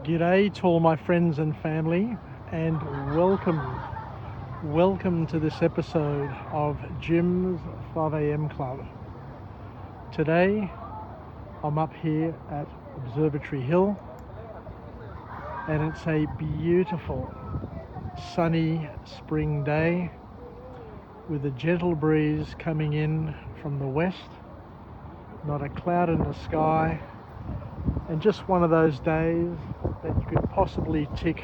G'day to all my friends and family, and welcome to this episode of Jim's 5am Club. Today I'm up here at Observatory Hill, and it's a beautiful sunny spring day with a gentle breeze coming in from the west, not a cloud in the sky, and just one of those days that you could possibly tick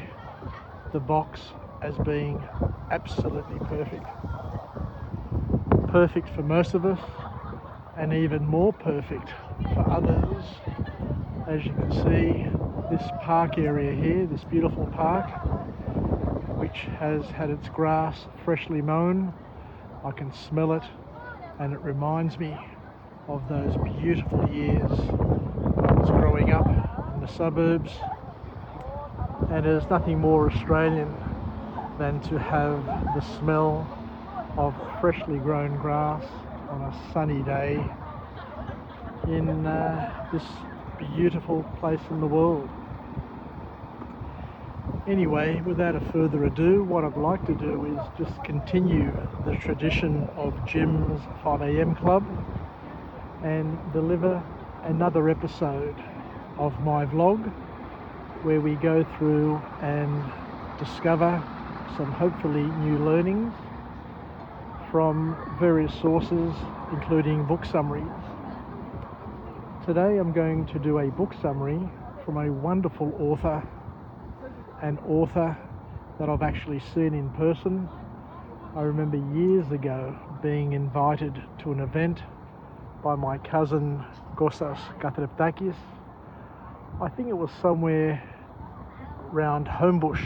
the box as being absolutely perfect. Perfect for most of us, and even more perfect for others. As you can see, this park area here, this beautiful park, which has had its grass freshly mown, I can smell it, and it reminds me of those beautiful years I was growing up in the suburbs. And there's nothing more Australian than to have the smell of freshly grown grass on a sunny day in this beautiful place in the world. Anyway, without a further ado, what I'd like to do is just continue the tradition of Jim's 5am Club and deliver another episode of my vlog, where we go through and discover some hopefully new learnings from various sources, including book summaries. Today I'm going to do a book summary from a wonderful author, an author that I've actually seen in person. I remember years ago being invited to an event by my cousin Kostas Kathreptakis. I think it was somewhere around Homebush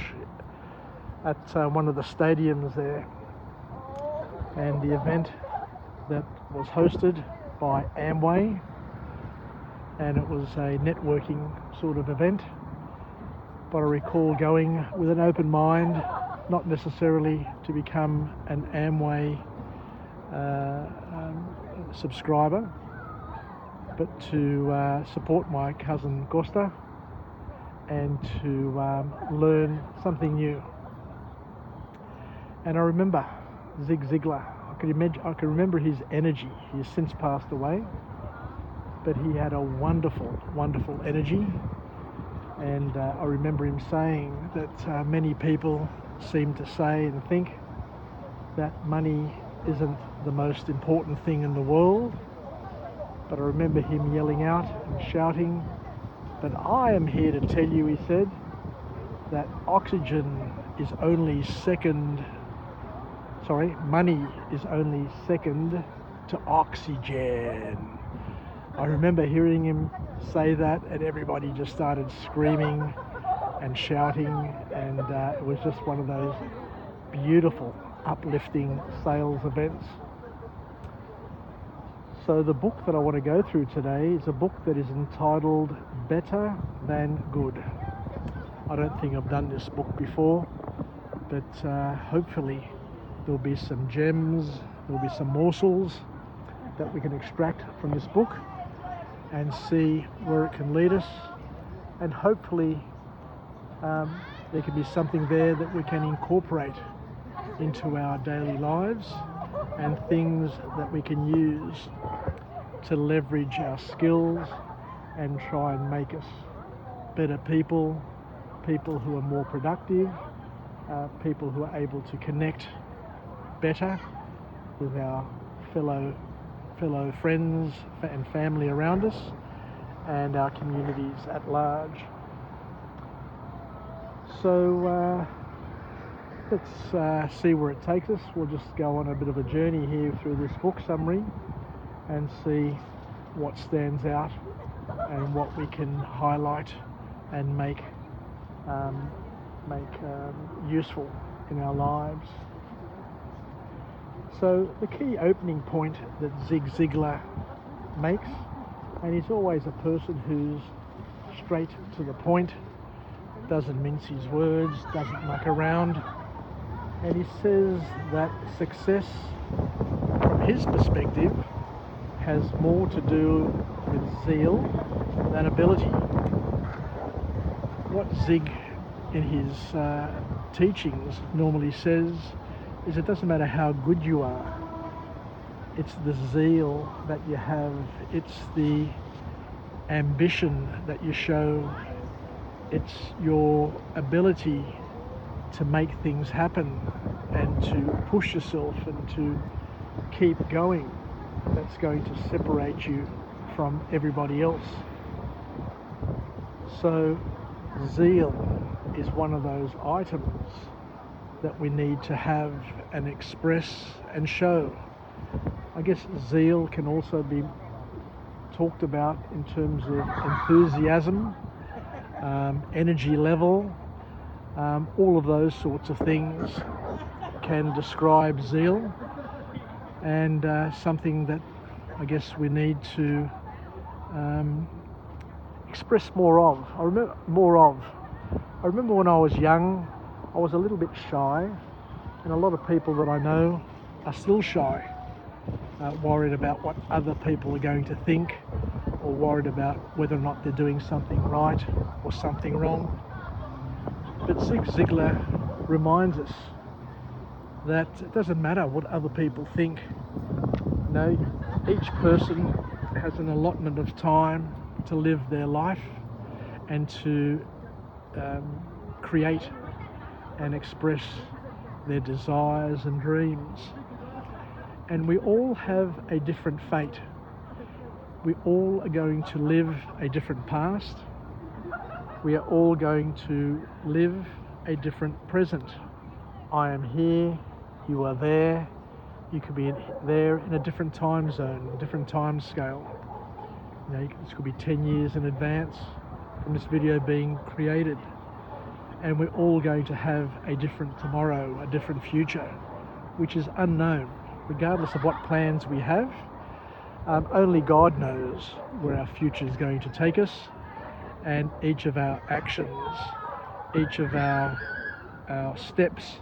at one of the stadiums there, and the event that was hosted by Amway, and it was a networking sort of event. But I recall going with an open mind, not necessarily to become an Amway subscriber, but to support my cousin Costa and to learn something new. And I remember Zig Zigler. I can remember his energy. He has since passed away, but he had a wonderful energy. And I remember him saying that many people seem to say and think that money isn't the most important thing in the world. But I remember him yelling out and shouting, "But I am here to tell you," he said, "that money is only second to oxygen." I remember hearing him say that, and everybody just started screaming and shouting, and it was just one of those beautiful, uplifting sales events. So the book that I want to go through today is a book that is entitled Better Than Good. I don't think I've done this book before, but hopefully there'll be some gems, there'll be some morsels that we can extract from this book and see where it can lead us, and hopefully there can be something there that we can incorporate into our daily lives, and things that we can use to leverage our skills and try and make us better people who are more productive, people who are able to connect better with our fellow friends and family around us, and our communities at large. So let's see where it takes us. We'll just go on a bit of a journey here through this book summary and see what stands out and what we can highlight and make useful in our lives. So the key opening point that Zig Zigler makes, and he's always a person who's straight to the point, doesn't mince his words, doesn't muck around, and he says that success, from his perspective, has more to do with zeal than ability. what Zig in his teachings normally says is it doesn't matter how good you are, it's the zeal that you have, it's the ambition that you show, it's your ability to make things happen and to push yourself and to keep going that's going to separate you from everybody else. So zeal is one of those items that we need to have and express and show. I guess zeal can also be talked about in terms of enthusiasm, energy level, all of those sorts of things can describe zeal, and something that I guess we need to express more of. I remember when I was young, I was a little bit shy, and a lot of people that I know are still shy, worried about what other people are going to think, or worried about whether or not they're doing something right or something wrong. But Zig Ziglar reminds us that it doesn't matter what other people think. You know, each person has an allotment of time to live their life and to create and express their desires and dreams. And we all have a different fate. We all are going to live a different past. We are all going to live a different present. I am here, you are there, you could be there in a different time zone, a different time scale. You know, this could be 10 years in advance from this video being created. And we're all going to have a different tomorrow, a different future, which is unknown, regardless of what plans we have. Only God knows where our future is going to take us, and each of our actions, each of our steps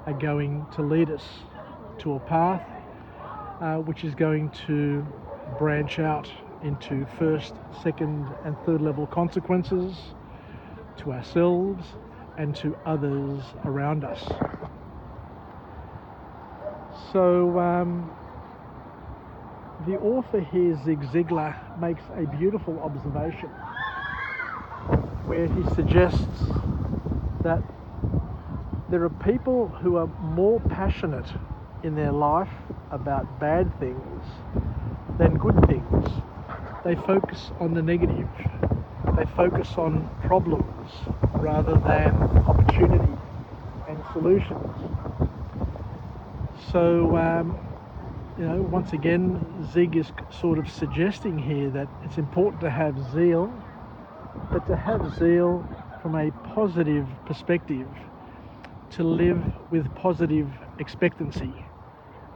are going to lead us to a path which is going to branch out into first, second and third level consequences to ourselves and to others around us. So the author here, Zig Ziglar, makes a beautiful observation where he suggests that there are people who are more passionate in their life about bad things than good things. They focus on the negative. They focus on problems rather than opportunity and solutions. So, you know, once again, Zig is sort of suggesting here that it's important to have zeal, but to have zeal from a positive perspective, to live with positive expectancy,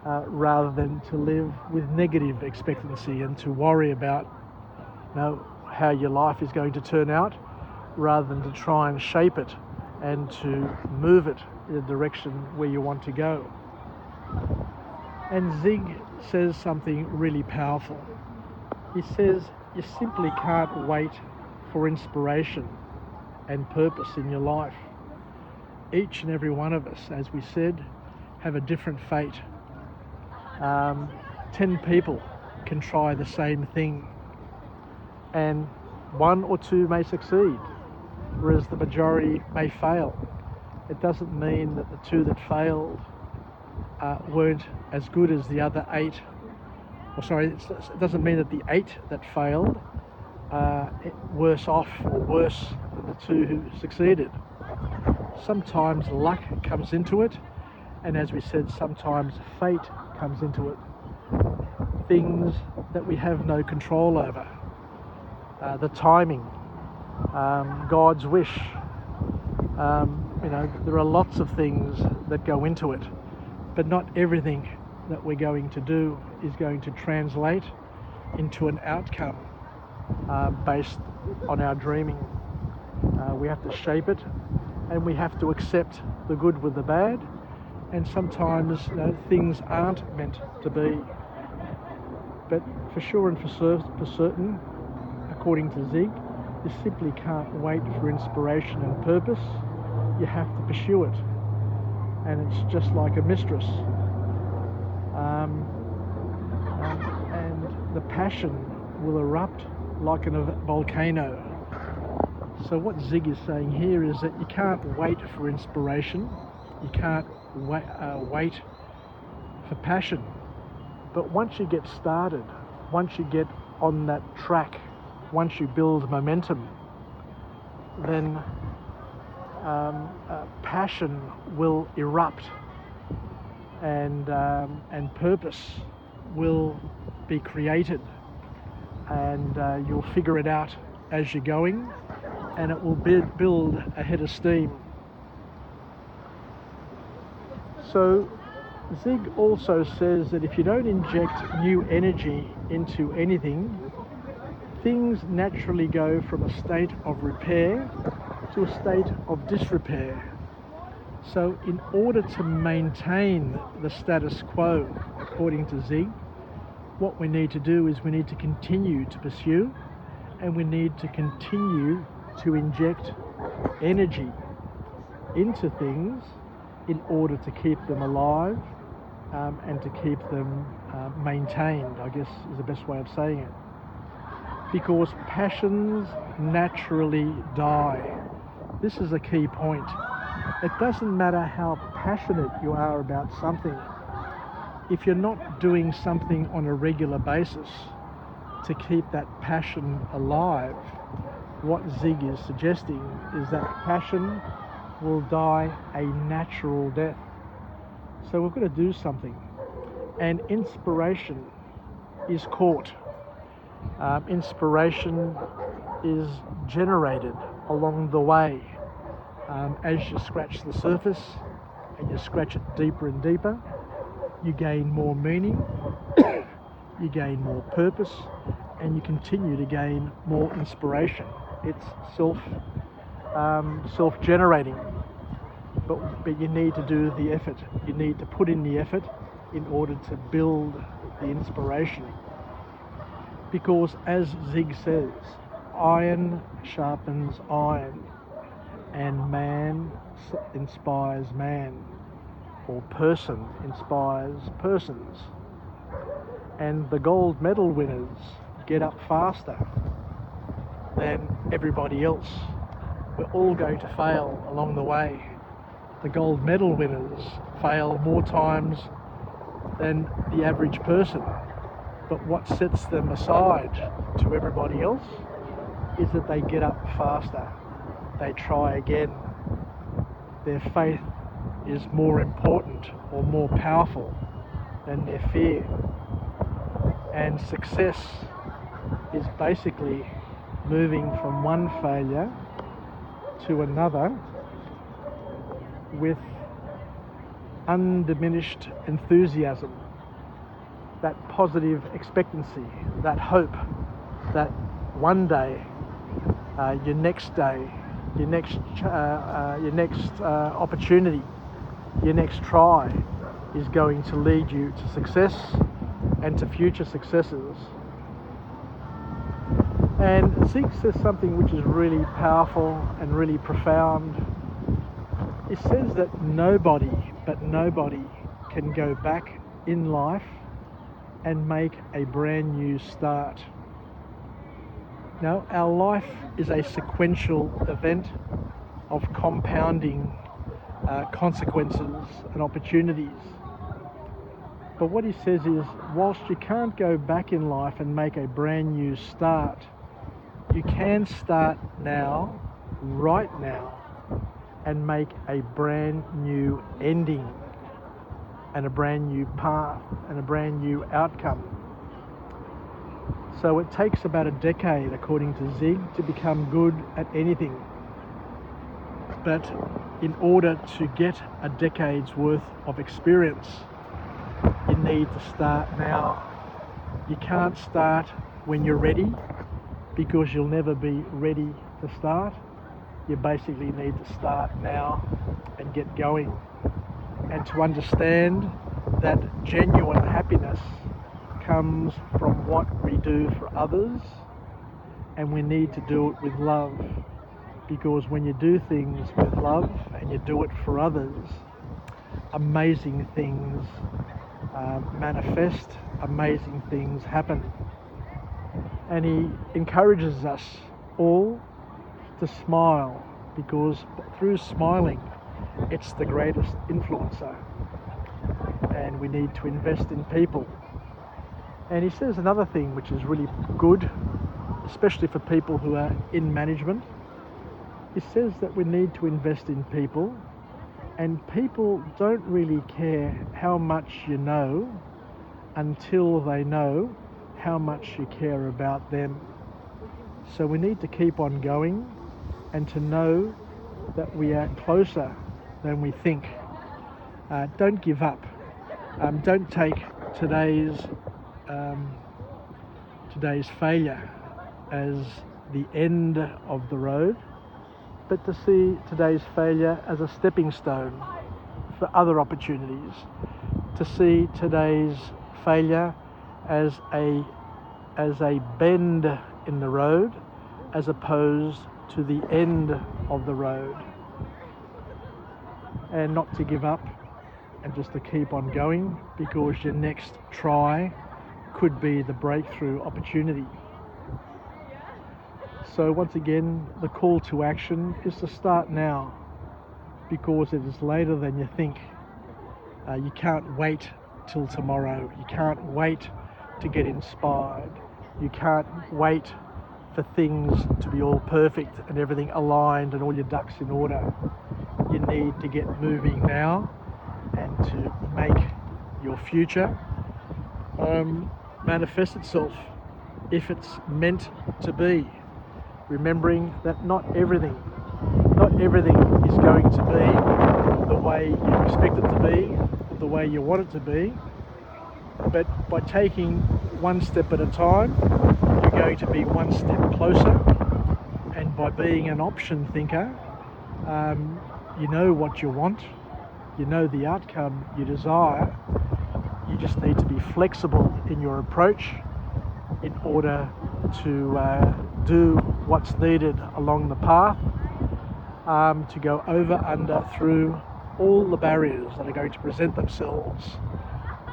rather than to live with negative expectancy and to worry about, you know, how your life is going to turn out, rather than to try and shape it and to move it in the direction where you want to go. And Zig says something really powerful. He says you simply can't wait for inspiration and purpose in your life. Each and every one of us, as we said, have a different fate. 10 people can try the same thing, and 1 or 2 may succeed, whereas the majority may fail. It doesn't mean that the 2 that failed weren't as good as the other 8. It doesn't mean that the 8 that failed worse off or worse than the 2 who succeeded. Sometimes luck comes into it, and as we said, sometimes fate comes into it. Things that we have no control over. The timing, God's wish. You know, there are lots of things that go into it, but not everything that we're going to do is going to translate into an outcome based on our dreaming. We have to shape it, and we have to accept the good with the bad, and sometimes, you know, things aren't meant to be. But for sure and for certain, according to Zig, You simply can't wait for inspiration and purpose. You have to pursue it. And it's just like a mistress. And the passion will erupt like a volcano. So what Zig is saying here is that you can't wait for inspiration. You can't wait for passion. But once you get started, once you get on that track, once you build momentum, then passion will erupt, and purpose will be created, and you'll figure it out as you're going, and it will build a head of steam. So Zig also says that if you don't inject new energy into anything, things naturally go from a state of repair to a state of disrepair. So in order to maintain the status quo, according to Zig, what we need to do is we need to continue to pursue, and we need to continue to inject energy into things in order to keep them alive, and to keep them maintained, I guess is the best way of saying it. Because passions naturally die. This is a key point. It doesn't matter how passionate you are about something. If you're not doing something on a regular basis to keep that passion alive, what Zig is suggesting is that passion will die a natural death. So we've got to do something. And inspiration is caught. Inspiration is generated along the way. As you scratch the surface and you scratch it deeper and deeper, you gain more meaning, you gain more purpose, and you continue to gain more inspiration. It's self-generating, but you need to do the effort. You need to put in the effort in order to build the inspiration. Because as Zig says, iron sharpens iron, and man inspires man, or person inspires persons. And the gold medal winners get up faster than everybody else. We're all going to fail along the way. The gold medal winners fail more times than the average person. But what sets them aside to everybody else is that they get up faster. They try again. Their faith is more important or more powerful than their fear. And success is basically moving from one failure to another with undiminished enthusiasm, that positive expectancy, that hope that one day, your next day, your next opportunity, your next try is going to lead you to success and to future successes. And Zig says something which is really powerful and really profound. He says that nobody can go back in life and make a brand new start. Now, our life is a sequential event of compounding consequences and opportunities. But what he says is, whilst you can't go back in life and make a brand new start, you can start now, right now, and make a brand new ending and a brand new path and a brand new outcome. So it takes about a decade, according to Zig, to become good at anything. But in order to get a decade's worth of experience, you need to start now. You can't start when you're ready, because you'll never be ready to start. You basically need to start now and get going. And to understand that genuine happiness comes from what we do for others and we need to do it with love, because when you do things with love and you do it for others, amazing things manifest, amazing things happen. And he encourages us all to smile, because through smiling, it's the greatest influencer. And we need to invest in people. And he says another thing which is really good, especially for people who are in management. He says that we need to invest in people, and people don't really care how much you know until they know how much you care about them. So we need to keep on going and to know that we are closer than we think. Don't give up. Don't take today's failure as the end of the road, but to see today's failure as a stepping stone for other opportunities, to see today's failure as a bend in the road as opposed to the end of the road, and not to give up and just to keep on going, because your next try could be the breakthrough opportunity. So once again, the call to action is to start now, because it is later than you think. You can't wait till tomorrow. You can't wait to get inspired. You can't wait for things to be all perfect and everything aligned and all your ducks in order. You need to get moving now and to make your future manifest itself if it's meant to be. Remembering that not everything is going to be the way you expect it to be, the way you want it to be, but by taking one step at a time, you're going to be one step closer. And by being an option thinker, you know what you want, you know the outcome you desire. You just need to be flexible in your approach in order to do what's needed along the path, to go over, under, through all the barriers that are going to present themselves,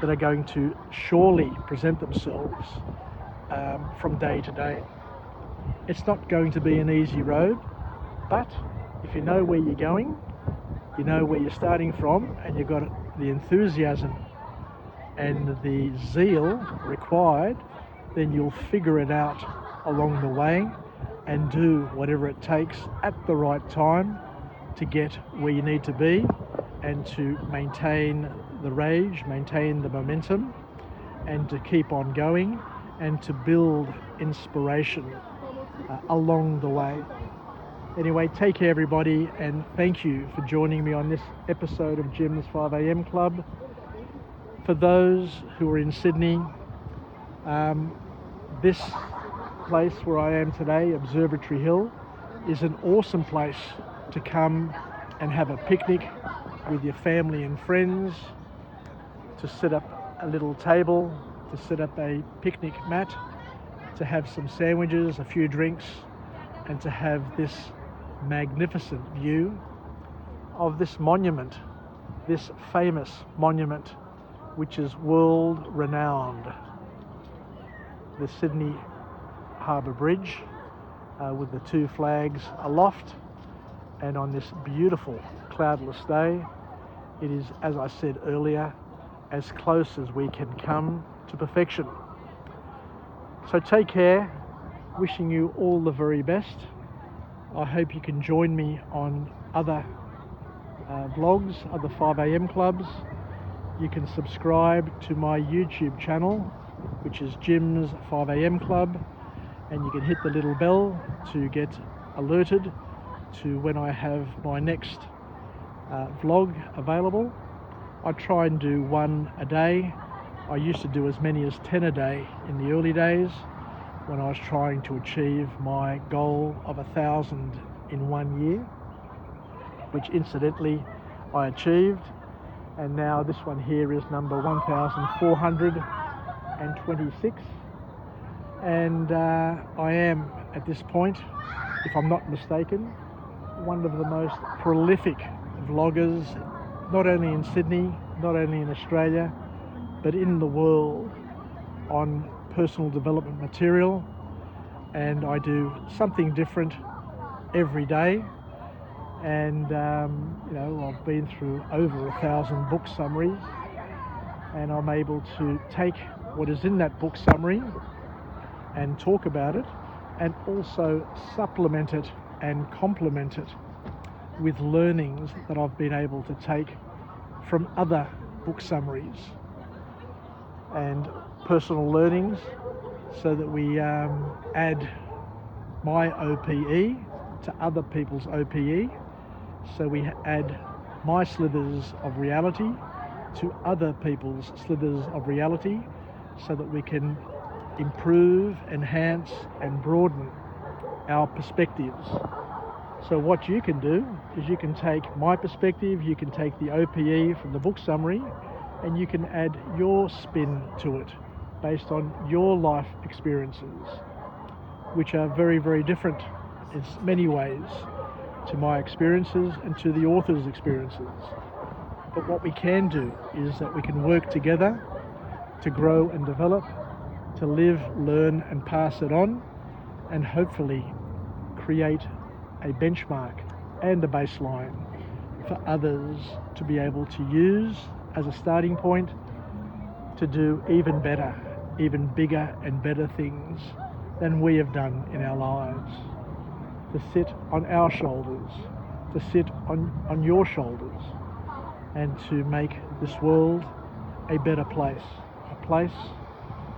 that are going to surely present themselves from day to day. It's not going to be an easy road, but if you know where you're going, you know where you're starting from, and you've got the enthusiasm and the zeal required, then you'll figure it out along the way and do whatever it takes at the right time to get where you need to be, and to maintain the rage, maintain the momentum, and to keep on going and to build inspiration along the way. Anyway, take care everybody, and thank you for joining me on this episode of Jim's 5am Club. For those who are in Sydney, this place where I am today, Observatory Hill, is an awesome place to come and have a picnic with your family and friends, to set up a little table, to set up a picnic mat, to have some sandwiches, a few drinks, and to have this magnificent view of this monument, this famous monument, which is world renowned, the Sydney Harbour Bridge, with the two flags aloft. And on this beautiful cloudless day, it is, as I said earlier, as close as we can come to perfection. So take care, wishing you all the very best. I hope you can join me on other vlogs, other 5am clubs. You can subscribe to my YouTube channel, which is Jim's 5am Club, and you can hit the little bell to get alerted to when I have my next vlog available. I try and do one a day. I used to do as many as 10 a day in the early days when I was trying to achieve my goal of 1,000 in 1 year, which incidentally I achieved. And now this one here is number 1,426. And I am, at this point, if I'm not mistaken, one of the most prolific vloggers, not only in Sydney, not only in Australia, but in the world, on personal development material. And I do something different every day. And I've been through over 1,000 book summaries, and I'm able to take what is in that book summary and talk about it, and also supplement it and complement it with learnings that I've been able to take from other book summaries and personal learnings, so that we add my OPE to other people's OPE. So we add my slithers of reality to other people's slithers of reality, so that we can improve, enhance, and broaden our perspectives. So what you can do is you can take my perspective, you can take the OPE from the book summary, and you can add your spin to it based on your life experiences, which are very, very different in many ways to my experiences and to the author's experiences. But what we can do is that we can work together to grow and develop, to live, learn, and pass it on, and hopefully create a benchmark and a baseline for others to be able to use as a starting point to do even better, even bigger and better things than we have done in our lives. To sit on our shoulders, to sit on your shoulders, and to make this world a better place, a place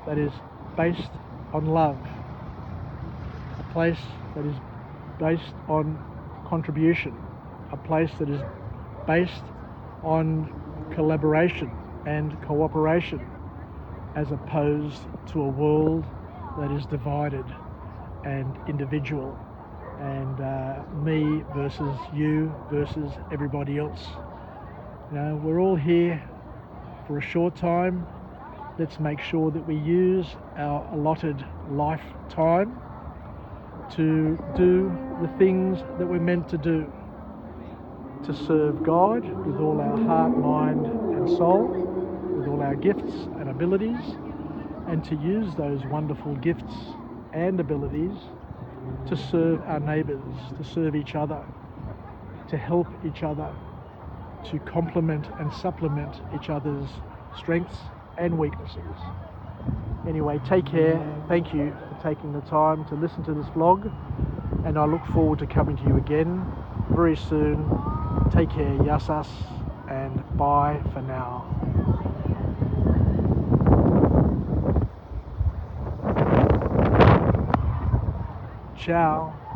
that is based on love, a place that is based on contribution, a place that is based on collaboration and cooperation, as opposed to a world that is divided and individual, and me versus you versus everybody else. We're all here for a short time. Let's make sure that we use our allotted lifetime to do the things that we're meant to do, to serve God with all our heart, mind, and soul, with all our gifts and abilities, and to use those wonderful gifts and abilities to serve our neighbours, to serve each other, to help each other, to complement and supplement each other's strengths and weaknesses. Anyway, take care. Thank you for taking the time to listen to this vlog, and I look forward to coming to you again very soon. Take care, yasas, and bye for now. Ciao.